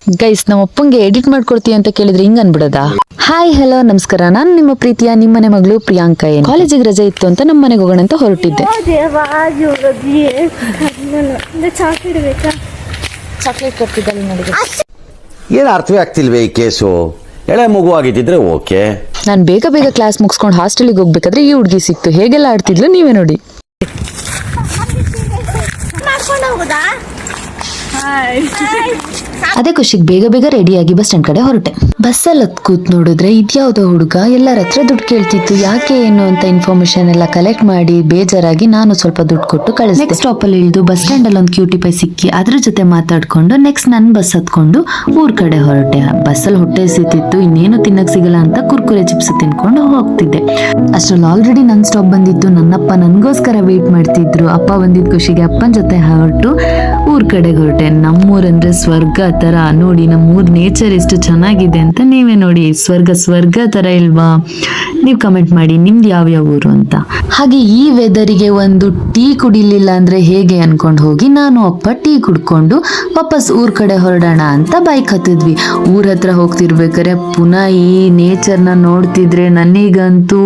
Guys ನಮ್ಮ ಅಪ್ಪಂಗೆ edit ಮಾಡ್ಕೊಡ್ತೀಯ ಅಂತ ಕೇಳಿದ್ರೆ ಹಿಂಗ್ ಅನ್ಬಿಡೋದಾ? ಹಾಯ್ ಹಲೋ ನಮಸ್ಕಾರ, ನಾನು ನಿಮ್ಮ ಪ್ರೀತಿಯ ನಿಮ್ಮನೆ ಮಗಳು ಪ್ರಿಯಾಂಕಾ. ಕಾಲೇಜಿಗೆ ರಜೆ ಇತ್ತು ಅಂತ ನಮ್ಮ ಮನೆಗೆ ಹೋಗೋಣ ಅಂತ ಹೊರಟಿದ್ದೆ. ಚಾಕ್ಲೇಟ್ ಕೊಡ್ತಿದ್ದಲ್ಲಿ ನೋಡಿ. ಏನು ಅರ್ಥವೇ ಆಗ್ತಿಲ್ವೇ ಈ ಕೇಸು? ಎಳೆ ಮಗು ಆಗಿದ್ದಿದ್ರೆ ಓಕೆ. ನಾನು ಬೇಗ ಬೇಗ ಕ್ಲಾಸ್ ಮುಗಿಸ್ಕೊಂಡು ಹಾಸ್ಟೆಲಿಗೆ ಹೋಗ್ಬೇಕಾದ್ರೆ ಈ ಹುಡುಗಿ ಸಿಕ್ತು. ಹೇಗೆಲ್ಲ ಆಡ್ತಿದ್ಲು ನೀವೇ ನೋಡಿ. ಅದೇ ಖುಷಿಗೆ ಬೇಗ ಬೇಗ ರೆಡಿಯಾಗಿ ಬಸ್ ಸ್ಟ್ಯಾಂಡ್ ಕಡೆ ಹೊರಟೆ. ಬಸ್ಸಲ್ಲಿ ಹತ್ ಕೂತ್ ನೋಡಿದ್ರೆ ಇದ್ಯಾವುದೋ ಹುಡುಗ ಎಲ್ಲರ ಹತ್ರ ದುಡ್ಡು ಕೇಳ್ತಿತ್ತು. ಯಾಕೆ ಏನು ಅಂತ ಇನ್ಫಾರ್ಮೇಶನ್ ಎಲ್ಲ ಕಲೆಕ್ಟ್ ಮಾಡಿ ಬೇಜಾರಾಗಿ ನಾನು ಸ್ವಲ್ಪ ದುಡ್ಡು ಕೊಟ್ಟು ಕಳಿಸಿದೆ. ನೆಕ್ಸ್ಟ್ ಸ್ಟಾಪ್ ಅಲ್ಲಿ ಇಳಿದು ಬಸ್ ಸ್ಟ್ಯಾಂಡ್ ಅಲ್ಲಿ ಒಂದು ಕ್ಯೂಟಿ ಪೈ ಸಿಕ್ಕಿ ಅದ್ರ ಜೊತೆ ಮಾತಾಡ್ಕೊಂಡು ನೆಕ್ಸ್ಟ್ ನನ್ ಬಸ್ ಹತ್ಕೊಂಡು ಊರ್ ಕಡೆ ಹೊರಟೆ. ಬಸ್ಸಲ್ಲಿ ಹೊಟ್ಟೆ ಸಿತ್ತಿತ್ತು, ಇನ್ನೇನು ತಿನ್ನಕ್ ಸಿಗಲ್ಲ ಅಂತ ಕುರ್ಕುರೆ ಚಿಪ್ಸ್ ತಿನ್ಕೊಂಡು ಹೋಗ್ತಿದ್ದೆ. ಅಷ್ಟ್ರಲ್ಲಿ ಆಲ್ರೆಡಿ ನನ್ ಸ್ಟಾಪ್ ಬಂದಿತ್ತು. ನನ್ನಪ್ಪ ನನ್ಗೋಸ್ಕರ ವೇಟ್ ಮಾಡ್ತಿದ್ರು. ಅಪ್ಪ ಬಂದಿದ್ ಖುಷಿಗೆ ಅಪ್ಪನ ಜೊತೆ ಹೊರಟು ಊರ್ ಕಡೆಗೆ ಹೊರಟೆ. ನಮ್ಮೂರಂದ್ರೆ ಸ್ವರ್ಗ ತರ ನೋಡಿ. ನಮ್ಮೂರ್ ನೇಚರ್ ಎಷ್ಟು ಚೆನ್ನಾಗಿದೆ ಅಂತ ನೀವೇ ನೋಡಿ. ಸ್ವರ್ಗ ತರ ಇಲ್ವಾ? ನೀವು ಕಮೆಂಟ್ ಮಾಡಿ ನಿಮ್ದು ಯಾವ ಊರು ಅಂತ. ಹಾಗೆ ಈ ವೆದರಿಗೆ ಒಂದು ಟೀ ಕುಡಿಲಿಲ್ಲ ಅಂದ್ರೆ ಹೇಗೆ ಅನ್ಕೊಂಡು ಹೋಗಿ ನಾನು ಅಪ್ಪ ಟೀ ಕುಡ್ಕೊಂಡು ವಾಪಸ್ ಊರ್ ಕಡೆ ಹೊರಡೋಣ ಅಂತ ಬೈಕ್ ಹತ್ತಿದ್ವಿ. ಊರ್ ಹತ್ರ ಹೋಗ್ತಿರ್ಬೇಕಾರೆ ಪುನಃ ಈ ನೇಚರ್ನ ನೋಡ್ತಿದ್ರೆ ನನಗಂತೂ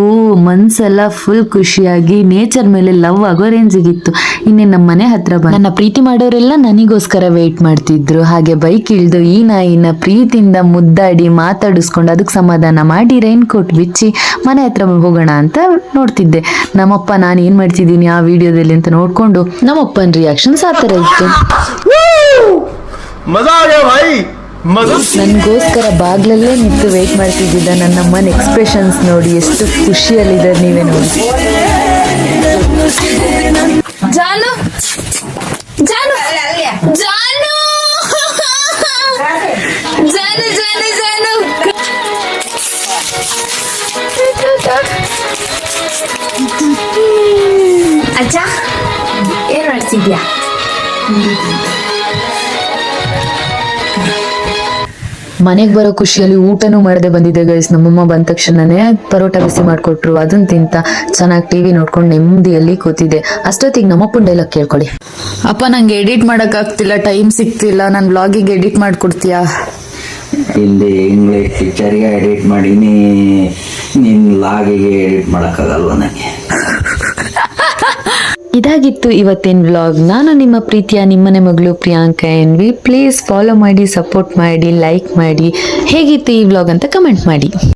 ಮನ್ಸೆಲ್ಲ ಫುಲ್ ಖುಷಿಯಾಗಿ ನೇಚರ್ ಮೇಲೆ ಲವ್ ಆಗೋ ರೇಂಜಿಗಿತ್ತು. ಇನ್ನೇ ನಮ್ಮ ಮನೆ ಹತ್ರ ನನ್ನ ಪ್ರೀತಿ ಮಾಡೋರೆಲ್ಲ ನನಗೋಸ್ಕರ ವೇಟ್ ಮಾಡ್ತಿದ್ರು. ಹಾಗೆ ಬೈಕ್ ಇಳ್ದು ಈ ನಾಯಿನ ಪ್ರೀತಿಯಿಂದ ಮುದ್ದಾಡಿ ಮಾತಾಡಿಸ್ಕೊಂಡು ಅದಕ್ಕೆ ಸಮಾಧಾನ ಮಾಡಿ ರೈನ್ ಕೋಟ್ ಬಿಚ್ಚಿ ಮನೆ ಹತ್ರ ಹೋಗೋಣ ಅಂತ ನೋಡ್ತಿದ್ದೆ. ನಮ್ಮಪ್ಪ ನಾನು ಏನ್ ಮಾಡ್ತಿದ್ದೀನಿ ಆ ವಿಡಿಯೋದಲ್ಲಿ ಅಂತ ನೋಡ್ಕೊಂಡು ನಮ್ಮಪ್ಪನ ರಿಯಾಕ್ಷನ್ಸ್ ಆ ತರ ಇತ್ತು. ನನ್ಗೋಸ್ಕರ ಬಾಗ್ಲಲ್ಲೇ ನಿಂತು ವೇಟ್ ಮಾಡ್ತಿದ್ದಿದ್ದ ನನ್ನಮ್ಮನ ಎಕ್ಸ್ಪ್ರೆಷನ್ಸ್ ನೋಡಿ ಎಷ್ಟು ಖುಷಿಯಲ್ಲಿದ್ದಾರೆ ನೀವೇ ನೋಡಿ. ಜಾನು ಜಾನು ಜಾನು ಜಾನು ಜಾನು ಜಾನು ಅಜ್ಜ ಏನ್ ಮಾಡ್ತಿದ್ಯಾ? ಮನೆಗೆ ಬರೋ ಖುಷಿಯಲ್ಲಿ ಊಟನೂ ಮಾಡದೆ ಬಂದಿದ್ದೆ ಗೈಸ್. ನಮ್ಮಮ್ಮ ಬಂದ ತಕ್ಷಣನೇ ಪರೋಟ ಬಿಸಿ ಮಾಡ್ಕೊಟ್ರು. ಅದನ್ನ ತಿಂತ ಚೆನ್ನಾಗಿ ಟಿವಿ ನೋಡ್ಕೊಂಡು ನೆಮ್ಮದಿಯಲ್ಲಿ ಕೂತಿದ್ದೆ. ಅಷ್ಟೊತ್ತಿಗೆ ನಮ್ಮಪ್ಪನ ಡೈಲಾಗ್ ಕೇಳ್ಕೊಳ್ಳಿ. ಅಪ್ಪ ನಂಗೆ ಎಡಿಟ್ ಮಾಡಕ್ ಆಗ್ತಿಲ್ಲ, ಟೈಮ್ ಸಿಗ್ತಿಲ್ಲ, ನನ್ನ ಬ್ಲಾಗಿಗೆ ಎಡಿಟ್ ಮಾಡ್ಕೊಡ್ತೀಯಾ? ಇಲ್ಲಿ ಇಂಗ್ಲಿಷ್ ಪಿಕ್ಚರ್ಗೆ ಎಡಿಟ್ ಮಾಡೀನಿ, ನಿನ್ನ ಲಾಗಿಗೆ ಎಡಿಟ್ ಮಾಡೋಕ್ಕಾಗಲ್ವ ನನಗೆ. ಇದಾಗಿತ್ತು ಇವತ್ತಿನ ವ್ಲಾಗ್. ನಾನು ನಿಮ್ಮ ಪ್ರೀತಿಯ ನಿಮ್ಮನೆ ಮಗಳು ಪ್ರಿಯಾಂಕಾ ಎನ್ವಿ. ಪ್ಲೀಸ್ ಫಾಲೋ ಮಾಡಿ, ಸಪೋರ್ಟ್ ಮಾಡಿ, ಲೈಕ್ ಮಾಡಿ. ಹೇಗಿತ್ತು ಈ ವ್ಲಾಗ್ ಅಂತ ಕಮೆಂಟ್ ಮಾಡಿ.